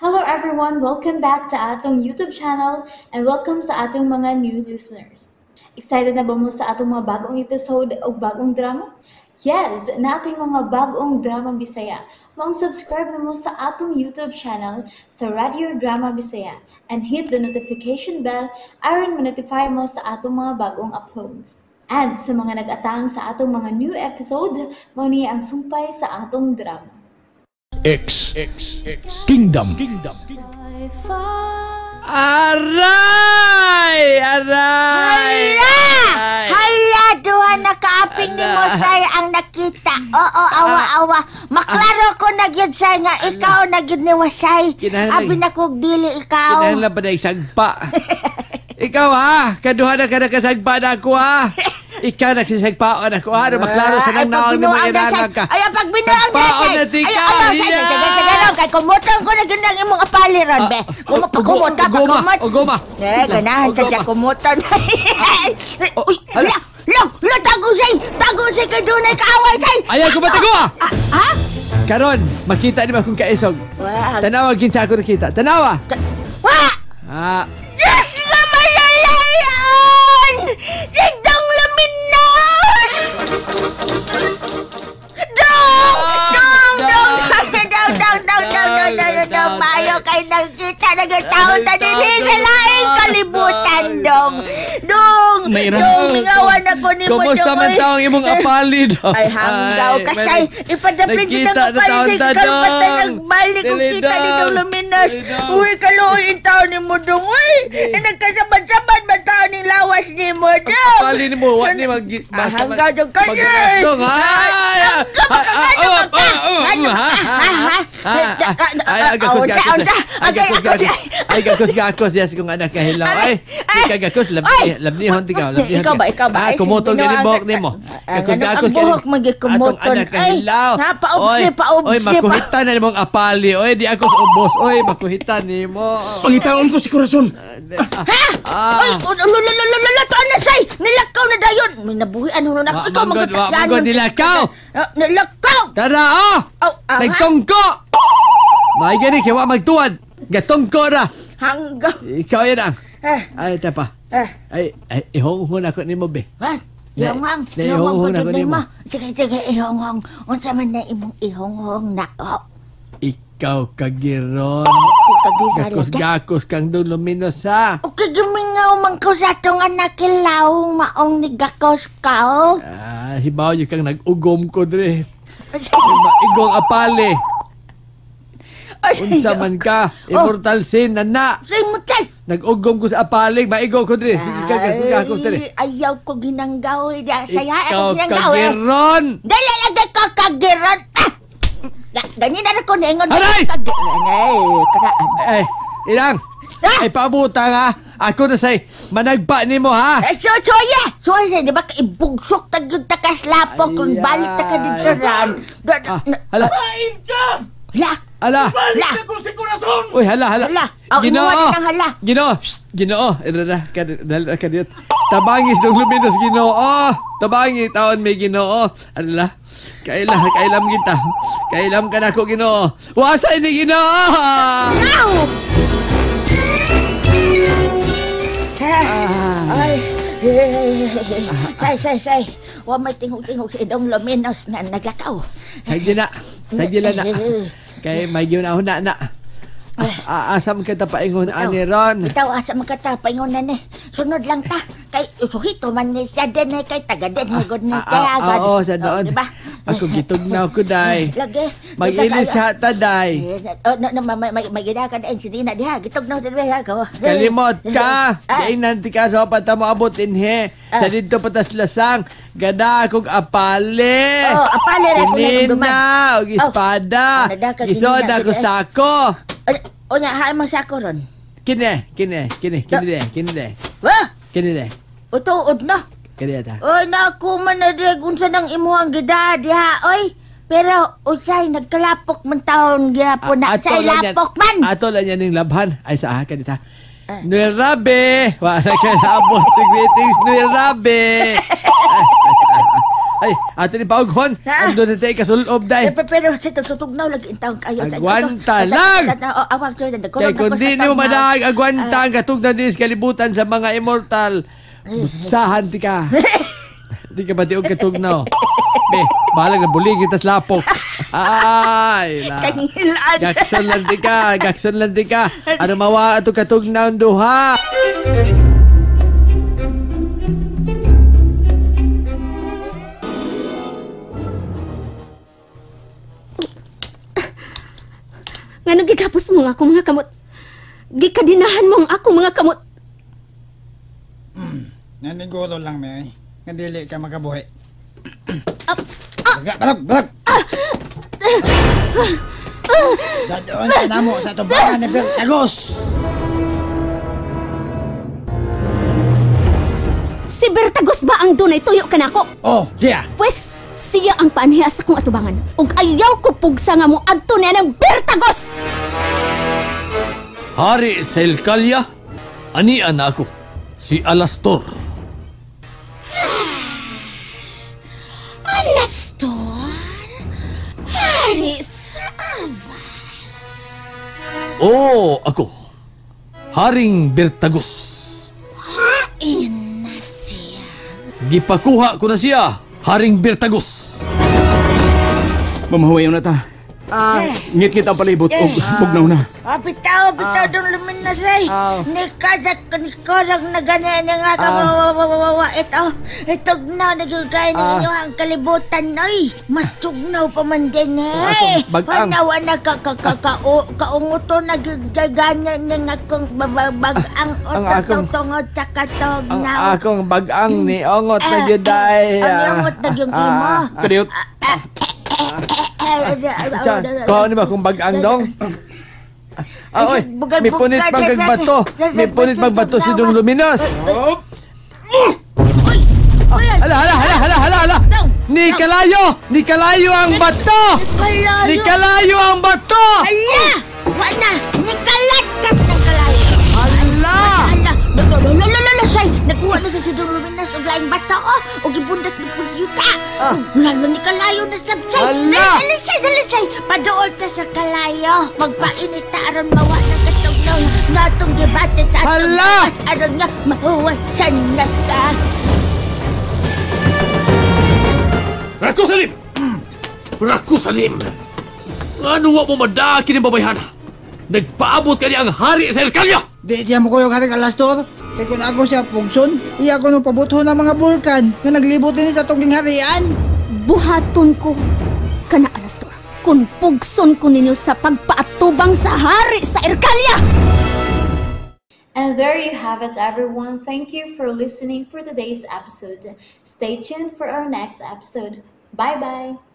Hello everyone! Welcome back to atong YouTube channel and welcome sa atong mga new listeners. Excited na ba mo sa atong mga bagong episode o bagong drama? Yes, na ating mga bagong drama Bisaya. Mag-subscribe na mo sa atong YouTube channel sa Radio Drama Bisaya and hit the notification bell aron ma-notify mo sa atong mga bagong uploads. And sa mga nag-atang sa atong mga new episode, mao ni ang sumpay sa atong drama. X Kingdom. Aray! Hala, duha na kaaping ni mo say ang nakita. Oo, awa-awa. Maklaro ko na gyud say nga ikaw na gyud ni Wasay. Abi na kog dili ikaw. Kinahanglan pa na isagpa. Ikaw ha, kaduha na ka nakasagpa na ako ha. Ikaw nagsisagpaon ako ha. Maklaro sa nang naong ni mo inangag ka. Ay, pag binuang na say. Na tika. Ay, sige, kay kumutong ko na gyud ang imong apaliron be. Kumot ka, kumot. Ugoma. Ganahan sa kumuton. Uy, Lo, tago say kay dunay kaaway say. Ayaw ko matago ha. Ha? Karon, makita ni ba kung kaisog? Tanawa ginsa ako nakita. Tanawa. Wa! Ah. Diyos nga malalayan! Sigdang laminos! Dong! Mayo kay nagkita nagataon ta dinhi sa laing kalibutan, Dong! Dong! Mingawan ako ni mo, Kumusta man taong imong apalid? Ay, hanggaw kasay. Ipadapin siya ng apalid sa karpatan nagbalik kung kita ni Dong Luminos. Uy, kaluhin taon ni mo, Dong. Uy, nagkasabad-sabad ba taon ni lawas ni mo, Dong? Apalid ni mo, wag ni mag... Hanggaw, Dong, kasi! Dong, ay gakos diya si kong anak kahilaw. Ay gakos labnihon tigaw. Ikaw ba? Kumutong gani buhok nimo. Gakos buhok magikumuton. Anak kahilaw. Paubsi. Oy makuhitan na nimong apali. Oy di ako ubos. Oy makuhitan nimo. Pangitaon ko si Corazon. Oy, tuan na say. Nilakaw na dayon. May nabuhian ho na ako. Ikaw magkatyan. Magod nilakaw. Nilakaw. Tara nagtongko. May gani kiwa magtuwad. Gatongko ra. Hanggang. Ikaw yan ang. Ay, tapa. Ay, ihong-hong ako ni mo, be. Ihong-hong. Ihong-hong ako ni mo. Sige, ihong-hong. Unsa man na imong ihong-hong nako. Ikaw kagiron. Gakos kang Dong Luminos, ha? Okay, gimingaw man ko sa itong anak kilaw. Maong ni gakos ka, hibaw yung kang nag-ugom ko, dre. Igong apali. Unsa man ka, immortal sin, nana. Sa immortal? Nag-ugom ko sa apalig, maigo ko dre. Gagakos dre. Ayaw ko ginanggaw. Saya Ikaw ako ginanggaw. kagiron. Dali lagay ko kagiron. Ganyan na ko ningon. Aray! Karaan. Ay, ilang. Ay, paabuta nga. Ako na say, managpa ni mo, ha? Soye, di ba ibugsok tagyod takas lapok kung balik ta ka dito ran. Hala. Hala. Balik ko si Corazon. Uy, hala. Ginoo. Ginoo. Kadiyot. Tabangis Dong Luminos, Ginoo. Tabangi, taon may Ginoo. Hala. Kailam kita. Kailam ka na ko, Ginoo. Wasay ni Ginoo. Say. Wa may tingog-tingog si Dong Luminos na naglakaw. Sagdila na. Kay may ginahon na. Asam kita paingon ani ron. Itaw asa man kata paingon na ni. Sunod lang ta. Kay suhito man ni siya din kay taga din god ni kaya agad. Oo, sa doon. Diba? Ako gitugnaw ko day. Lagi. Mag-ilis ka ta day. May gina ka din sinina diha. Gitugnaw din ba ko. Kalimot ka. Kay nanti ka sa pata mo abutin he. Sa dito patas lasang. Gada akong apale. Apale ra ko na duman. Og espada. Gisod ako sako. O nya ha mang sako ron. Kini de. Wah! Kini de. Utuod na. Kini ta. Oy naku man na unsa nang imuhang gida diha oy. Pero usay nagkalapok man taon gyapon na say lapok man. Ato lang yan ning labhan. Ay sa akin dita. Noel Rabe! Wala ka na abot sa greetings, Noel Rabe! Ay, ato ni Paughon. Ha? Ando na tayo kasulob, day. Pero sa tutugnaw lagi intawon kayo sa Agwanta lang! Awag ko na Kaya kung di niyo madaag agwanta ang katugnan din sa kalibutan sa mga immortal, sahan ti ka. Di ka ba tiog katugnaw? Be, bahalag na buling itas lapok. Ay, la. Kangilan. Gakson lang di ka. Ano mawa ato katugnaw duha? Ngano gigapos mo nga ako mga kamot? Gikadinahan mo ang ako mga kamot. Naniguro lang, Mary. Nga dili ka makabuhi. Balag! Dadoon ka na mo sa tubangan ni Bertagos! Si Bertagos ba ang dunay tuyo ka nako? Oh, siya! Pwes, siya ang paanhiya sa kong atubangan. Ug ayaw ko pugsa nga mo adto niya ng Bertagos! Hari sa Ilkalya, anian ako, si Alastor. Alastor? Haris? Oo, ako. Haring Bertagos. Hain na siya. Gipakuha ko na siya, Haring Bertagos. Mamahuayaw na ta. Ngit-ngit ang palibot o bugnaw na. Bitaw dong luminas ay. Nikarang na ganyan nga ka wawawawawa. Ito na nagigay ninyo ang kalibutan ay. Matugnaw pa man din ay. Bagang. Panawa na kaunguto nagigaganya nga kong bagang Ang akong- tungod sa katog Ang na. akong bagang ni Ongot na Juday. Ang ungot na yung imo. Kadiyot. Kau ni ba kung bagang dong? Oy, may punit pang kagbato. May punit pang bato si Dong Luminos. Hala. Ni kalayo ang bato. Ni kalayo ang bato. Ala! Wala! Nikalatkat ng kalayo! Hala. Ala! Lala, say! Nakuha na sa Sidong Luminas o laing bata o gibundat ng pulyuta! Lalo ni kalayo na sabsay! Ala! Dalisay! Padool ta sa kalayo! Magpainit ta aron mawa ng katugnaw na itong debate sa Ala! aron nga mahuwasan na ta! Raku Salim! Ano nga mo madaki ni babayhana? Nagpaabot ka niya ang hari sa Ilkalya! Di siya mo ko yung haring Alastor. Kaya kung ako siya pugson, iya ko nung pabuto ng mga bulkan nga naglibot din sa tuging harian. Buhaton ko kana Alastor. Kung pugson ko ninyo sa pagpaatubang sa hari sa Ilkalya! And there you have it, everyone. Thank you for listening for today's episode. Stay tuned for our next episode. Bye-bye.